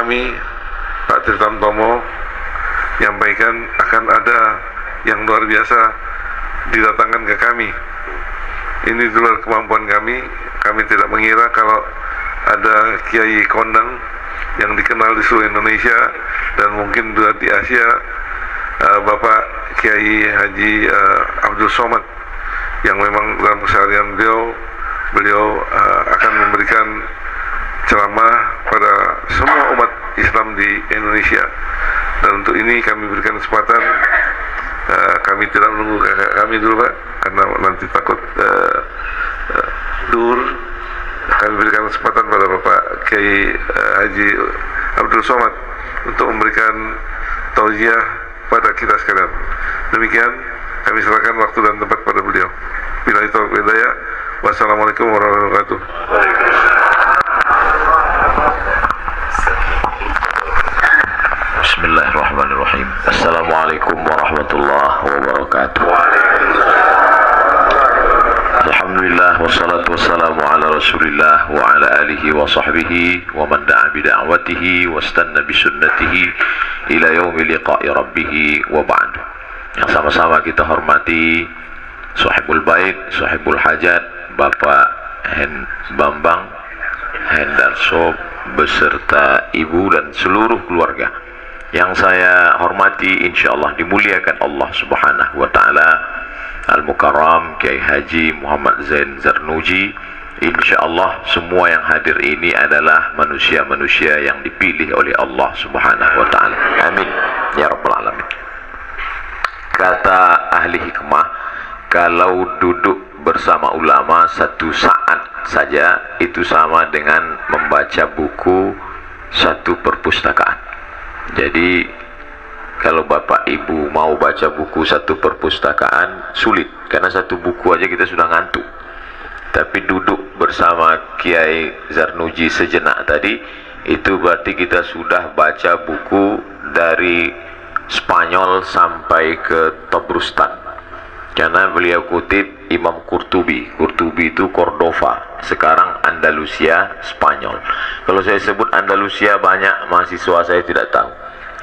kami Pak Tritamtomo menyampaikan akan ada yang luar biasa didatangkan ke kami. Ini di luar kemampuan kami. Kami tidak mengira kalau ada Kiai Kondang yang dikenal di seluruh Indonesia dan mungkin juga di Asia, Bapak Kiai Haji Abdul Somad, yang memang dalam keseharian beliau akan memberikan ceramah pada semua umat Islam di Indonesia. Dan untuk ini kami berikan kesempatan, kami tidak menunggu kakak kami dulu Pak, karena nanti takut dur. Kami berikan kesempatan pada Bapak Kiai Haji Abdul Somad untuk memberikan tausiah pada kita sekalian. Demikian kami serahkan waktu dan tempat pada beliau. Billahi taufiq wal hidayah. Wassalamualaikum warahmatullahi wabarakatuh. Bismillahirrahmanirrahim. Assalamualaikum warahmatullahi wabarakatuh. Alhamdulillah wassalatu wassalamu ala Rasulillah wa ala alihi wa sahbihi wa man da'a bi da'watihi wa istanna bi sunnatihi ila yaumi liqa'i rabbih wa ba'd. Yang sama-sama kita hormati Sahibul Bait, Sahibul Hajat, Bapak Bambang Hendarso beserta ibu dan seluruh keluarga. Yang saya hormati, insyaallah dimuliakan Allah Subhanahu wa taala, Al-Mukarram Kiai Haji Muhammad Zain Zarnuji. Insyaallah semua yang hadir ini adalah manusia-manusia yang dipilih oleh Allah Subhanahu wa taala. Amin ya rabbal alamin. Kata ahli hikmah, kalau duduk bersama ulama satu saat saja itu sama dengan membaca buku satu perpustakaan. Jadi kalau bapak ibu mau baca buku satu perpustakaan sulit, karena satu buku aja kita sudah ngantuk. Tapi duduk bersama Kiai Zarnuji sejenak tadi, itu berarti kita sudah baca buku dari Spanyol sampai ke Tabrustan. Karena beliau kutip Imam Qurtubi. Qurtubi itu Cordova, sekarang Andalusia, Spanyol. Kalau saya sebut Andalusia, banyak mahasiswa saya tidak tahu.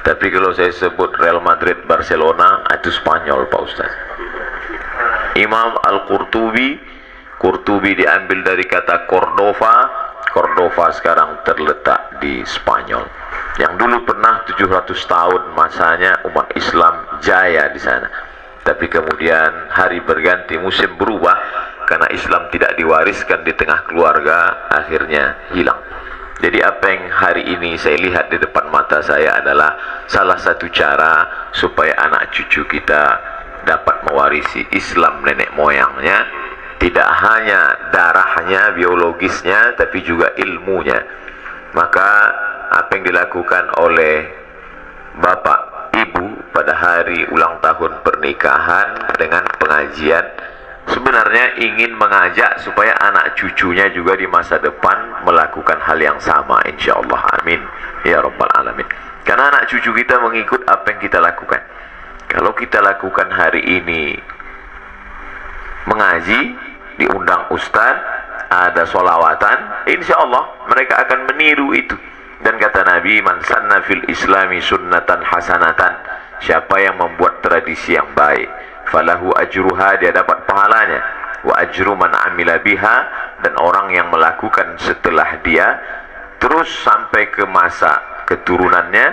Tapi kalau saya sebut Real Madrid, Barcelona, itu Spanyol Pak Ustaz. Imam Al-Qurtubi, Qurtubi diambil dari kata Cordova. Cordova sekarang terletak di Spanyol. Yang dulu pernah 700 tahun masanya umat Islam jaya di sana. Tapi kemudian hari berganti, musim berubah, karena Islam tidak diwariskan di tengah keluarga, akhirnya hilang. Jadi apa yang hari ini saya lihat di depan mata saya adalah salah satu cara supaya anak cucu kita dapat mewarisi Islam nenek moyangnya, tidak hanya darahnya, biologisnya, tapi juga ilmunya. Maka apa yang dilakukan oleh bapak ibu pada hari ulang tahun pernikahan dengan pengajian, sebenarnya ingin mengajak supaya anak cucunya juga di masa depan melakukan hal yang sama, insyaallah. Amin ya rabbal alamin. Karena anak cucu kita mengikut apa yang kita lakukan. Kalau kita lakukan hari ini mengaji, diundang ustaz, ada sholawatan, insyaallah mereka akan meniru itu. Dan kata Nabi, man sanna fil islami sunnatan hasanatan, siapa yang membuat tradisi yang baik, falahu ajruha, dia dapat pahalanya, wa ajru man amila biha, dan orang yang melakukan setelah dia terus sampai ke masa keturunannya,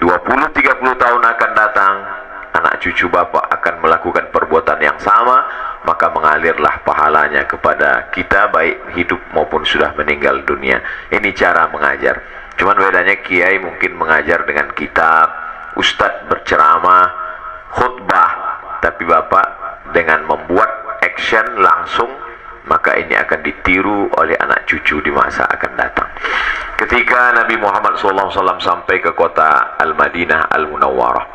20-30 tahun akan datang, anak cucu bapak akan melakukan perbuatan yang sama, maka mengalirlah pahalanya kepada kita, baik hidup maupun sudah meninggal dunia. Ini cara mengajar. Cuman bedanya kiai mungkin mengajar dengan kitab, ustadz berceramah, khutbah, tapi bapak dengan membuat action langsung, maka ini akan ditiru oleh anak cucu di masa akan datang. Ketika Nabi Muhammad SAW sampai ke kota Al-Madinah Al-Munawwarah,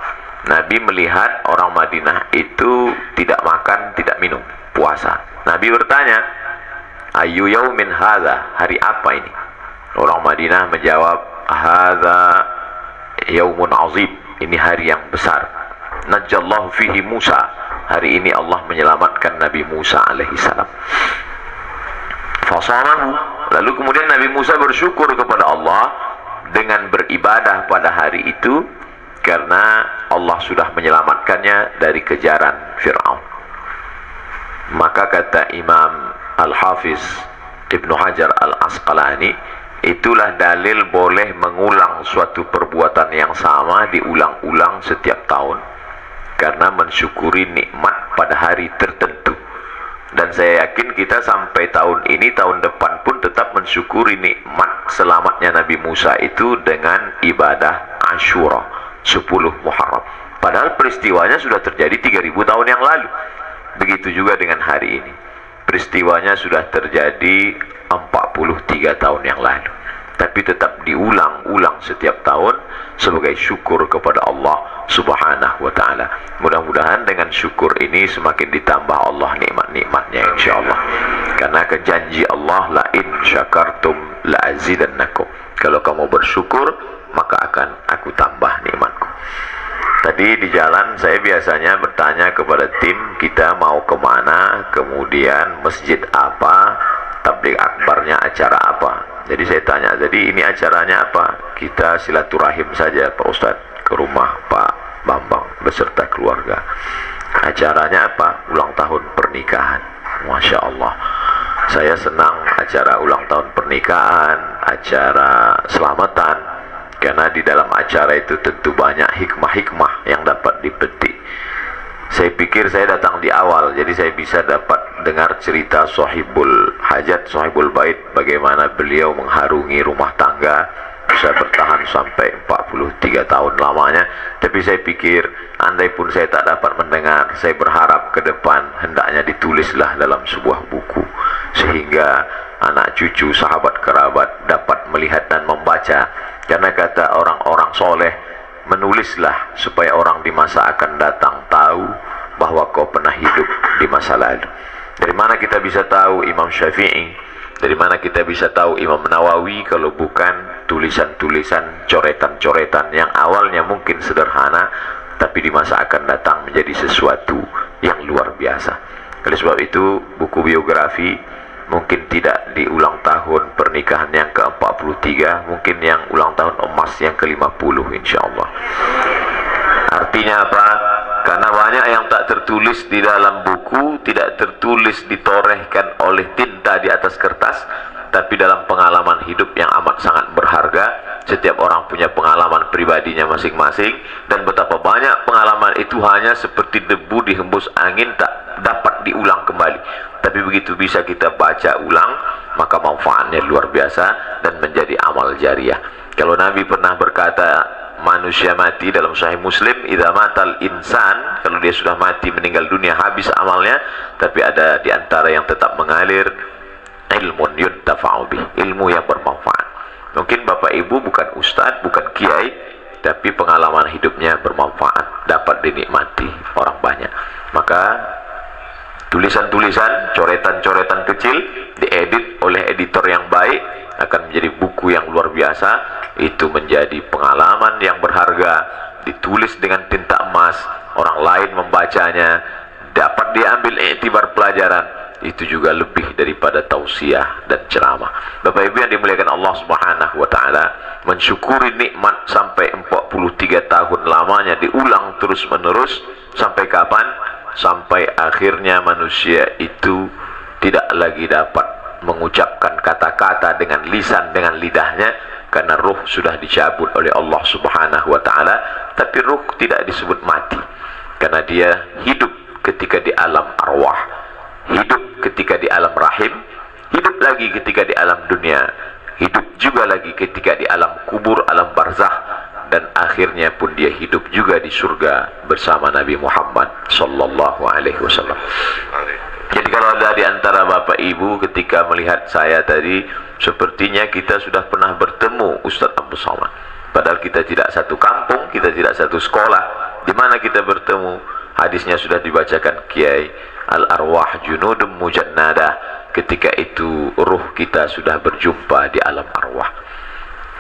Nabi melihat orang Madinah itu tidak makan, tidak minum, puasa. Nabi bertanya, ayu yaumin hadza, hari apa ini? Orang Madinah menjawab, hadza yaumun azim, ini hari yang besar. Najjallahu fihi Musa, hari ini Allah menyelamatkan Nabi Musa alaihissalam. Fasamahu, lalu kemudian Nabi Musa bersyukur kepada Allah dengan beribadah pada hari itu, karena Allah sudah menyelamatkannya dari kejaran Fir'aun. Maka kata Imam Al-Hafiz Ibnu Hajar Al-Asqalani, itulah dalil boleh mengulang suatu perbuatan yang sama diulang-ulang setiap tahun, karena mensyukuri nikmat pada hari tertentu. Dan saya yakin kita sampai tahun ini, tahun depan pun tetap mensyukuri nikmat selamatnya Nabi Musa itu dengan ibadah Ashura 10 Muharram. Padahal peristiwanya sudah terjadi 3000 tahun yang lalu. Begitu juga dengan hari ini, peristiwanya sudah terjadi 43 tahun yang lalu, tapi tetap diulang-ulang setiap tahun sebagai syukur kepada Allah Subhanahu wa ta'ala. Mudah-mudahan dengan syukur ini semakin ditambah Allah nikmat-nikmatnya, insyaallah. Karena janji Allah, la in syakartum la azidannakum, kalau kamu bersyukur maka akan aku tambah nikmatku. Tadi di jalan saya biasanya bertanya kepada tim kita mau kemana, kemudian masjid apa, tabligh akbarnya acara apa. Jadi saya tanya, jadi ini acaranya apa? Kita silaturahim saja Pak Ustadz, ke rumah Pak Bambang beserta keluarga. Acaranya apa? Ulang tahun pernikahan. Masya Allah, saya senang acara ulang tahun pernikahan, acara selamatan, karena di dalam acara itu tentu banyak hikmah-hikmah yang dapat dipetik. Saya pikir saya datang di awal, jadi saya bisa dapat dengar cerita Sohibul Hajat, Sohibul Bait, bagaimana beliau mengharungi rumah tangga, bisa bertahan sampai 43 tahun lamanya. Tapi saya pikir, andai pun saya tak dapat mendengar, saya berharap ke depan hendaknya ditulislah dalam sebuah buku, sehingga anak cucu, sahabat, kerabat dapat melihat dan membaca. Karena kata orang-orang soleh, menulislah supaya orang di masa akan datang tahu bahwa kau pernah hidup di masa lalu. Dari mana kita bisa tahu Imam Syafi'i? Dari mana kita bisa tahu Imam Nawawi kalau bukan tulisan-tulisan, coretan-coretan yang awalnya mungkin sederhana, tapi di masa akan datang menjadi sesuatu yang luar biasa. Oleh sebab itu, buku biografi mungkin tidak di ulang tahun pernikahan yang ke-43, mungkin yang ulang tahun emas yang ke-50 insyaallah. Artinya apa? Karena banyak yang tak tertulis di dalam buku, tidak tertulis ditorehkan oleh tinta di atas kertas, tapi dalam pengalaman hidup yang amat sangat berharga. Setiap orang punya pengalaman pribadinya masing-masing, dan betapa banyak pengalaman itu hanya seperti debu dihembus angin, tak dapat diulang kembali. Tapi begitu bisa kita baca ulang, maka manfaatnya luar biasa dan menjadi amal jariah. Kalau Nabi pernah berkata, manusia mati dalam Sahih Muslim, idza matal insan, kalau dia sudah mati meninggal dunia habis amalnya, tapi ada di antara yang tetap mengalir, ilmun yuntafa'u bih, ilmu yang bermanfaat. Mungkin Bapak Ibu bukan ustadz, bukan kiai, tapi pengalaman hidupnya bermanfaat, dapat dinikmati orang banyak. Maka tulisan-tulisan, coretan-coretan kecil diedit oleh editor yang baik akan menjadi buku yang luar biasa. Itu menjadi pengalaman yang berharga, ditulis dengan tinta emas, orang lain membacanya, dapat diambil iktibar pelajaran. Itu juga lebih daripada tausiah dan ceramah. Bapak Ibu yang dimuliakan Allah Subhanahu wa ta'ala, mensyukuri nikmat sampai 43 tahun lamanya diulang terus menerus. Sampai kapan? Sampai akhirnya manusia itu tidak lagi dapat mengucapkan kata-kata dengan lisan, dengan lidahnya, karena ruh sudah dicabut oleh Allah Subhanahu wa ta'ala. Tapi ruh tidak disebut mati, karena dia hidup ketika di alam arwah, hidup ketika di alam rahim, hidup lagi ketika di alam dunia, hidup juga lagi ketika di alam kubur, alam barzakh, dan akhirnya pun dia hidup juga di surga bersama Nabi Muhammad sallallahu alaihi wasallam. Jadi kalau ada di antara Bapak Ibu ketika melihat saya tadi, sepertinya kita sudah pernah bertemu Ustadz Abdul Somad. Padahal kita tidak satu kampung, kita tidak satu sekolah. Di mana kita bertemu? Hadisnya sudah dibacakan Kiai, al-arwah junudum mujannadah. Ketika itu ruh kita sudah berjumpa di alam arwah.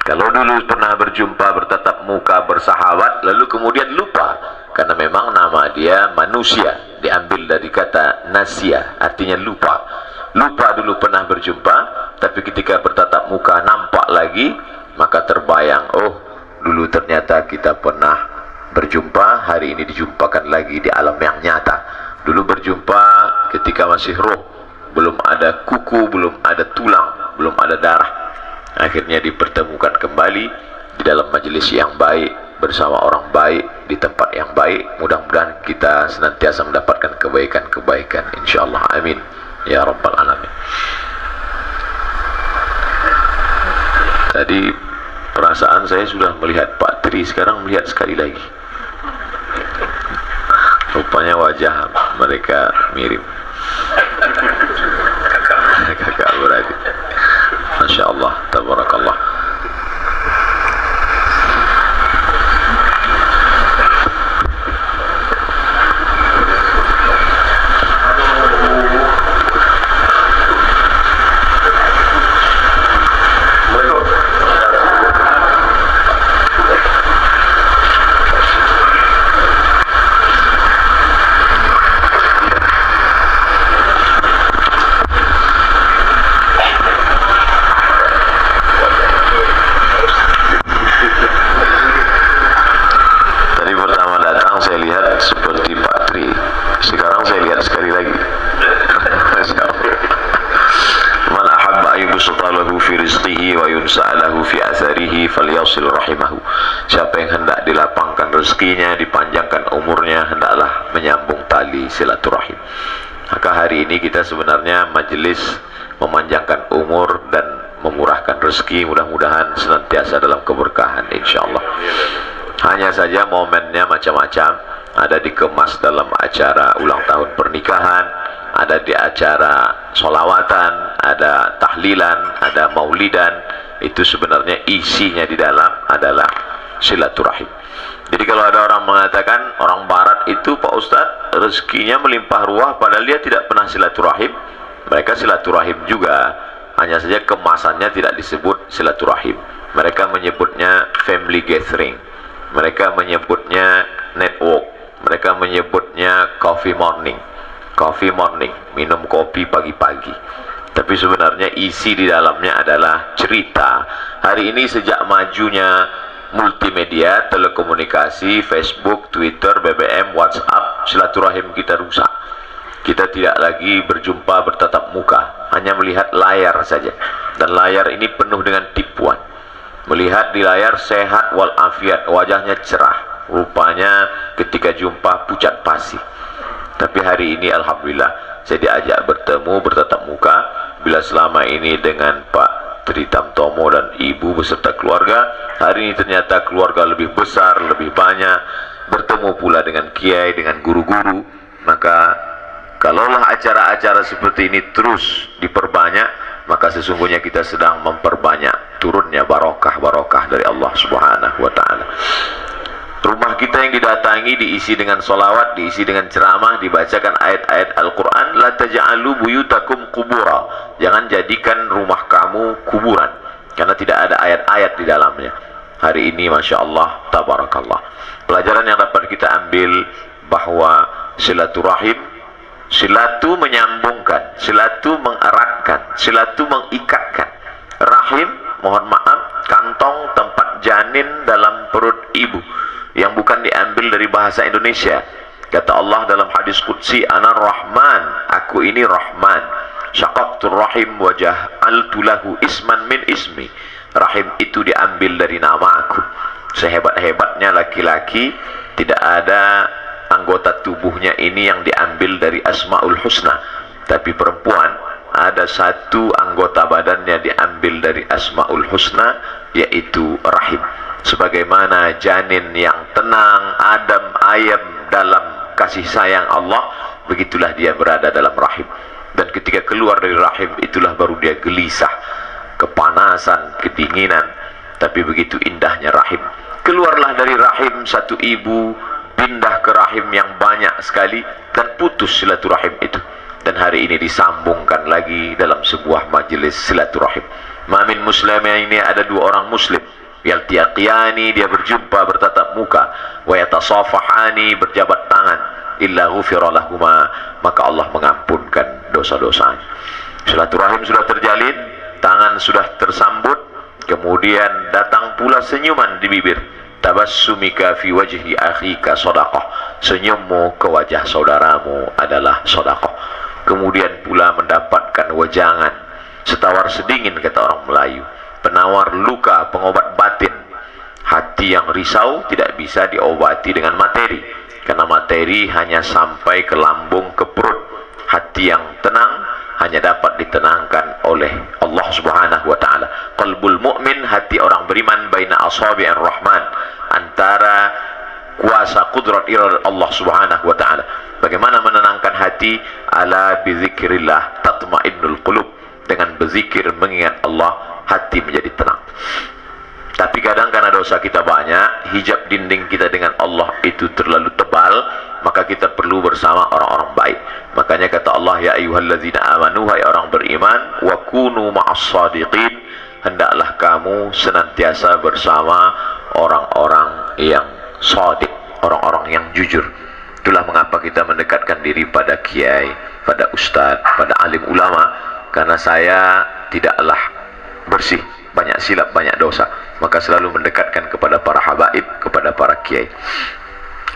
Kalau dulu pernah berjumpa, bertatap muka, bersahabat, lalu kemudian lupa, karena memang nama dia manusia, diambil dari kata nasya, artinya lupa. Lupa dulu pernah berjumpa, tapi ketika bertatap muka nampak lagi, maka terbayang, oh dulu ternyata kita pernah berjumpa, hari ini dijumpakan lagi di alam yang nyata. Dulu berjumpa ketika masih roh, belum ada kuku, belum ada tulang, belum ada darah. Akhirnya dipertemukan kembali di dalam majelis yang baik, bersama orang baik, di tempat yang baik. Mudah-mudahan kita senantiasa mendapatkan kebaikan-kebaikan, insyaallah, amin ya rabbal alamin. Tadi perasaan saya sudah melihat Pak Tri, sekarang melihat sekali lagi. Rupanya wajah mereka mirip. Kakak beradik. Masya Allah, tabarakallah. Siapa yang hendak dilapangkan rezekinya, dipanjangkan umurnya, hendaklah menyambung tali silaturahim. Maka hari ini kita sebenarnya majelis memanjangkan umur dan memurahkan rezeki, mudah-mudahan senantiasa dalam keberkahan insyaallah. Hanya saja momennya macam-macam, ada dikemas dalam acara ulang tahun pernikahan, ada di acara sholawatan, ada tahlilan, ada maulidan. Itu sebenarnya isinya di dalam adalah silaturahim. Jadi kalau ada orang mengatakan orang barat itu Pak Ustadz rezekinya melimpah ruah padahal dia tidak pernah silaturahim, mereka silaturahim juga, hanya saja kemasannya tidak disebut silaturahim. Mereka menyebutnya family gathering, mereka menyebutnya network, mereka menyebutnya coffee morning, minum kopi pagi-pagi. Tapi sebenarnya isi di dalamnya adalah cerita. Hari ini sejak majunya multimedia, telekomunikasi, Facebook, Twitter, BBM, WhatsApp, silaturahim kita rusak. Kita tidak lagi berjumpa bertatap muka, hanya melihat layar saja. Dan layar ini penuh dengan tipuan. Melihat di layar sehat walafiat, wajahnya cerah. Rupanya ketika jumpa pucat pasi. Tapi hari ini alhamdulillah saya diajak bertemu bertatap muka. Bila selama ini dengan Pak Tri Tamtomo dan Ibu beserta keluarga, hari ini ternyata keluarga lebih besar, lebih banyak, bertemu pula dengan kiai, dengan guru-guru. Maka kalaulah acara-acara seperti ini terus diperbanyak, maka sesungguhnya kita sedang memperbanyak turunnya barokah dari Allah Subhanahu wa ta'ala. Rumah kita yang didatangi diisi dengan solawat, diisi dengan ceramah, dibacakan ayat-ayat Al-Quran. La taja'alu buyutakum kubura. Jangan jadikan rumah kamu kuburan, karena tidak ada ayat-ayat di dalamnya. Hari ini Masya Allah, tabarakallah, pelajaran yang dapat kita ambil bahwa silaturahim, silatu menyambungkan, silatu mengeratkan, silatu mengikatkan. Rahim, mohon maaf, kantong tempat janin dalam perut ibu, yang bukan diambil dari bahasa Indonesia. Kata Allah dalam hadis qudsi, Ana Rahman, aku ini Rahman. Syaqaqtur rahim wa ja'altu lahu isman min ismi. Rahim itu diambil dari nama aku. Sehebat-hebatnya laki-laki, tidak ada anggota tubuhnya ini yang diambil dari Asmaul Husna. Tapi perempuan, ada satu anggota badannya diambil dari Asmaul Husna, yaitu rahim. Sebagaimana janin yang tenang, adem, ayem dalam kasih sayang Allah, begitulah dia berada dalam rahim. Dan ketika keluar dari rahim, itulah baru dia gelisah, kepanasan, kedinginan. Tapi begitu indahnya rahim. Keluarlah dari rahim satu ibu, pindah ke rahim yang banyak sekali, dan putus silaturahim itu. Dan hari ini disambungkan lagi dalam sebuah majelis silaturahim. Mamin muslimin ini ada dua orang muslim, yaltiyaqiyani, dia berjumpa bertatap muka, wa yatasafahani, berjabat tangan, illa ghufira lahuma, maka Allah mengampunkan dosa-dosanya. Silaturahim sudah terjalin, tangan sudah tersambut, Kemudian datang pula senyuman di bibir. Tabassumika fi wajhi akhika shadaqah. Senyummu ke wajah saudaramu adalah sedekah. Kemudian pula mendapatkan wejangan, setawar sedingin kata orang Melayu, penawar luka, pengobat batin. Hati yang risau tidak bisa diobati dengan materi, karena materi hanya sampai ke lambung, ke perut. Hati yang tenang hanya dapat ditenangkan oleh Allah Subhanahu wa taala. Qalbul mu'min, hati orang beriman, baina asabi'ir rahman, antara kuasa kudrat iradat Allah Subhanahu wa taala. Bagaimana menenangkan hati? Ala bizikrillah tatmainnul qulub. Dengan berzikir, mengingat Allah, hati menjadi tenang. Tapi kadang karena dosa kita banyak, hijab dinding kita dengan Allah itu terlalu tebal, maka kita perlu bersama orang-orang baik. Makanya kata Allah, ya ayyuhalladzina amanu, hai orang beriman, wa kunu ma'as shadiqin, hendaklah kamu senantiasa bersama orang-orang yang shadiq, orang-orang yang jujur. Itulah mengapa kita mendekatkan diri pada kiai, pada ustadz, pada alim ulama, karena saya tidaklah bersih, banyak silap, banyak dosa, maka selalu mendekatkan kepada para habaib, kepada para kiai.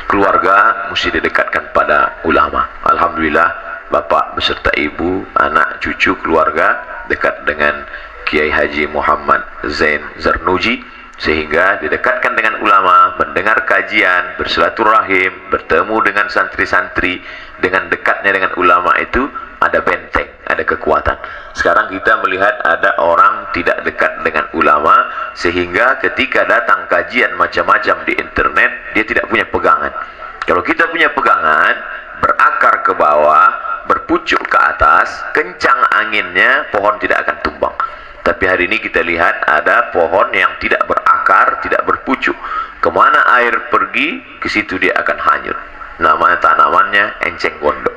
Keluarga mesti didekatkan pada ulama. Alhamdulillah, bapak beserta ibu, anak, cucu, keluarga dekat dengan Kiai Haji Muhammad Zain Zarnuji, sehingga didekatkan dengan ulama, mendengar kajian, bersilaturahim, bertemu dengan santri-santri. Dengan dekatnya dengan ulama itu ada benteng, ada kekuatan. Sekarang kita melihat ada orang tidak dekat dengan ulama, sehingga ketika datang kajian macam-macam di internet, dia tidak punya pegangan. Kalau kita punya pegangan, berakar ke bawah, berpucuk ke atas, kencang anginnya, pohon tidak akan tumbang. Tapi hari ini kita lihat ada pohon yang tidak berakar, tidak berpucuk. Kemana air pergi, ke situ dia akan hanyut. Namanya tanamannya enceng gondok.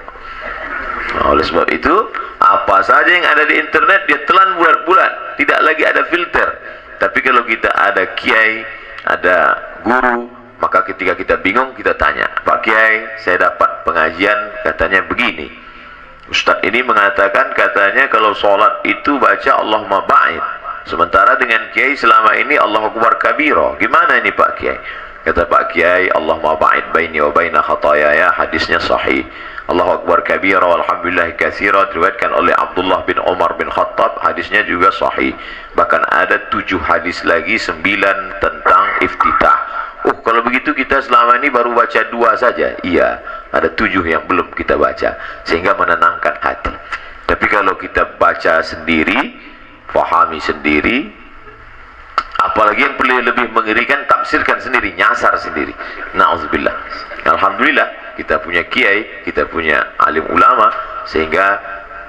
Nah, oleh sebab itu, apa saja yang ada di internet dia telan bulat-bulat, tidak lagi ada filter. Tapi kalau kita ada kiai, ada guru, maka ketika kita bingung, kita tanya, Pak Kiai, saya dapat pengajian katanya begini, Ustadz ini mengatakan katanya kalau sholat itu baca Allahumma ba'id, sementara dengan Kiai selama ini Allahu Akbar kabiro. Gimana ini Pak Kiai? Kata Pak Kiai, Allahumma ba'id baini wa baina khatayaya, hadisnya sahih. Allahu Akbar kabira walhamdulillah katsira, diriwayatkan oleh Abdullah bin Umar bin Khattab, hadisnya juga sahih. Bahkan ada 7 hadis lagi, 9 tentang iftitah. Oh, kalau begitu kita selama ini baru baca 2 saja. Iya, ada 7 yang belum kita baca, sehingga menenangkan hati. Tapi kalau kita baca sendiri, pahami sendiri, apalagi yang lebih mengerikan, tafsirkan sendiri, nyasar sendiri. Na'udzubillah. Alhamdulillah kita punya kiai, kita punya alim ulama, sehingga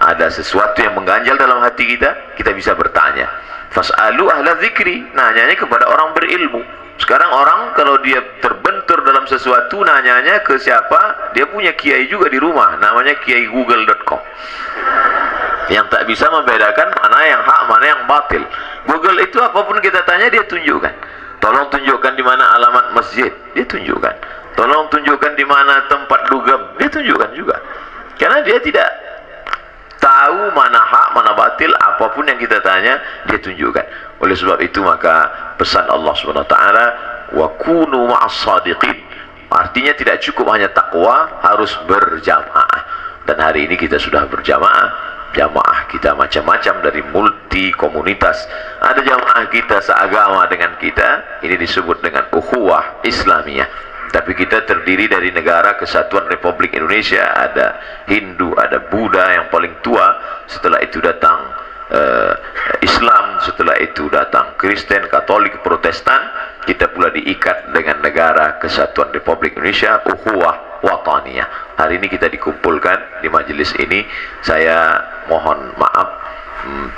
ada sesuatu yang mengganjal dalam hati kita, kita bisa bertanya. Fas'alu ahla dzikri, nanyanya kepada orang berilmu. Sekarang orang kalau dia terbentur dalam sesuatu, nanyanya ke siapa? Dia punya kiai juga di rumah, namanya kiaigoogle.com, yang tak bisa membedakan mana yang hak, mana yang batil. Google itu apapun kita tanya, dia tunjukkan. Tolong tunjukkan di mana alamat masjid, dia tunjukkan. Tolong tunjukkan di mana tempat dugem, dia tunjukkan juga. Karena dia tidak tahu mana hak, mana batil, apapun yang kita tanya, dia tunjukkan. Oleh sebab itu maka pesan Allah SWT, wa kunu ma'as shadiqin, artinya tidak cukup hanya takwa, harus berjamaah. Dan hari ini kita sudah berjamaah. Jamaah kita macam-macam, dari multi komunitas. Ada jamaah kita seagama dengan kita, ini disebut dengan ukhuwah Islamiyah. Tapi kita terdiri dari negara kesatuan Republik Indonesia, ada Hindu, ada Buddha yang paling tua, setelah itu datang Islam, setelah itu datang Kristen, Katolik, Protestan. Kita pula diikat dengan negara kesatuan Republik Indonesia, ukhuwah wataniyah. Hari ini kita dikumpulkan di majelis ini. Saya mohon maaf,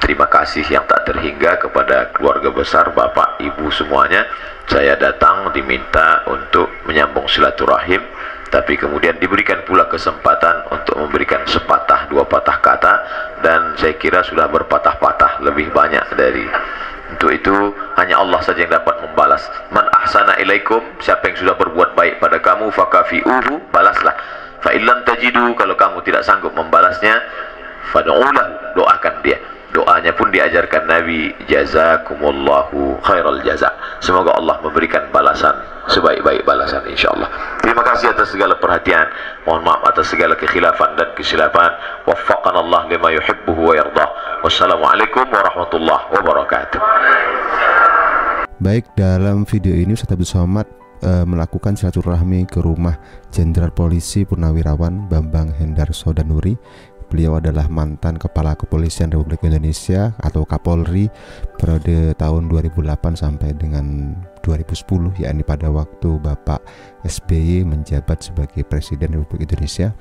terima kasih yang tak terhingga kepada keluarga besar, bapak, ibu semuanya. Saya datang diminta untuk menyambung silaturahim, tapi kemudian diberikan pula kesempatan untuk memberikan sepatah 2 patah kata, dan saya kira sudah berpatah-patah lebih banyak dari. Untuk itu hanya Allah saja yang dapat membalas. Man ahsana ilaikum, siapa yang sudah berbuat baik pada kamu, fakafi'uhu, balaslah. Fa illam tajidu, kalau kamu tidak sanggup membalasnya, fad'ulah, doakan dia. Doanya pun diajarkan Nabi, jazakumullahu khairal jaza. Semoga Allah memberikan balasan sebaik-baik balasan insyaallah. Terima kasih atas segala perhatian. Mohon maaf atas segala kekhilafan dan kesilapan. Waffaqana Allah lima yuhibbuhu wa yardah. Wassalamualaikum warahmatullahi wabarakatuh. Baik, dalam video ini Ustaz Abdul Somad melakukan silaturahmi ke rumah Jenderal Polisi Purnawirawan Bambang Hendarso Danuri. Beliau adalah mantan Kepala Kepolisian Republik Indonesia atau Kapolri periode tahun 2008 sampai dengan 2010, yakni pada waktu Bapak SBY menjabat sebagai Presiden Republik Indonesia.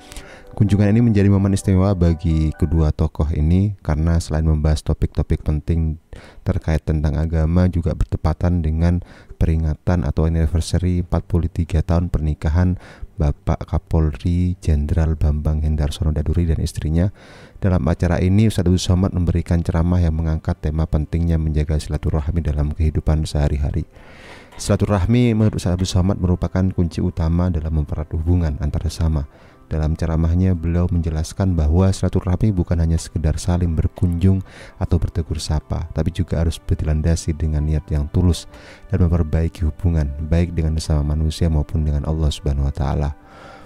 Kunjungan ini menjadi momen istimewa bagi kedua tokoh ini karena selain membahas topik-topik penting terkait tentang agama, juga bertepatan dengan peringatan atau anniversary 43 tahun pernikahan Bapak Kapolri Jenderal Bambang Hendarso Danuri dan istrinya. Dalam acara ini Ustaz Abdul Somad memberikan ceramah yang mengangkat tema pentingnya menjaga silaturahmi dalam kehidupan sehari-hari. Silaturahmi menurut Ustaz Abdul Somad merupakan kunci utama dalam mempererat hubungan antar sesama. Dalam ceramahnya beliau menjelaskan bahwa silaturahmi bukan hanya sekedar saling berkunjung atau bertegur sapa, tapi juga harus dilandasi dengan niat yang tulus dan memperbaiki hubungan baik dengan sesama manusia maupun dengan Allah Subhanahu wa taala.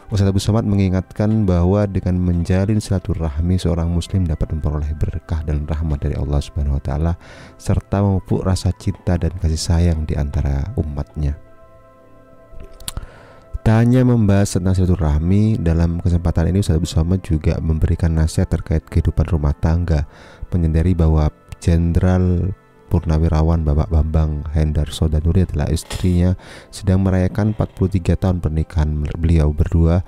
Ustaz Abdul Somad mengingatkan bahwa dengan menjalin silaturahmi seorang muslim dapat memperoleh berkah dan rahmat dari Allah Subhanahu wa taala serta memupuk rasa cinta dan kasih sayang di antara umatnya. Tak hanya membahas tentang silaturahmi, dalam kesempatan ini Ustaz Abdul Somad juga memberikan nasihat terkait kehidupan rumah tangga, menyadari bahwa Jenderal Purnawirawan Bapak Bambang Hendarso Danuri adalah istrinya sedang merayakan 43 tahun pernikahan beliau berdua,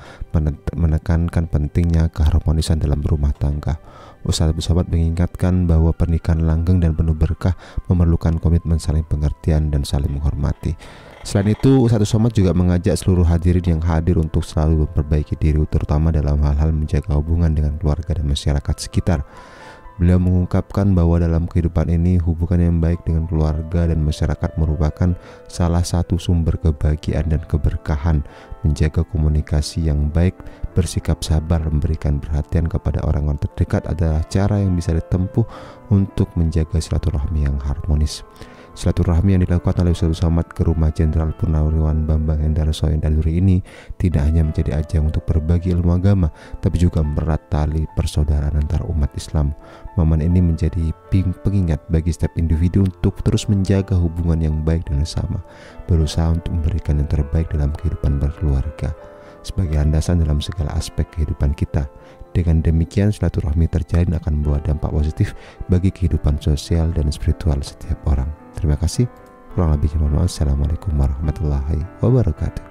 menekankan pentingnya keharmonisan dalam rumah tangga. Ustaz Abdul Somad mengingatkan bahwa pernikahan langgeng dan penuh berkah memerlukan komitmen saling pengertian dan saling menghormati. Selain itu, Ustaz Abdul Somad juga mengajak seluruh hadirin yang hadir untuk selalu memperbaiki diri, terutama dalam hal-hal menjaga hubungan dengan keluarga dan masyarakat sekitar. Beliau mengungkapkan bahwa dalam kehidupan ini hubungan yang baik dengan keluarga dan masyarakat merupakan salah satu sumber kebahagiaan dan keberkahan. Menjaga komunikasi yang baik, bersikap sabar, memberikan perhatian kepada orang-orang terdekat adalah cara yang bisa ditempuh untuk menjaga silaturahmi yang harmonis. Silaturahmi yang dilakukan oleh Ustaz Abdul Somad ke rumah Jenderal Purnawirawan Bambang Hendarso Danuri ini tidak hanya menjadi ajang untuk berbagi ilmu agama, tapi juga mempererat tali persaudaraan antar umat Islam. Momen ini menjadi pengingat bagi setiap individu untuk terus menjaga hubungan yang baik dan sesama, berusaha untuk memberikan yang terbaik dalam kehidupan berkeluarga sebagai landasan dalam segala aspek kehidupan kita. Dengan demikian, silaturahmi terjalin akan membawa dampak positif bagi kehidupan sosial dan spiritual setiap orang. Terima kasih. Kurang lebihnya mohon maaf. Assalamualaikum warahmatullahi wabarakatuh.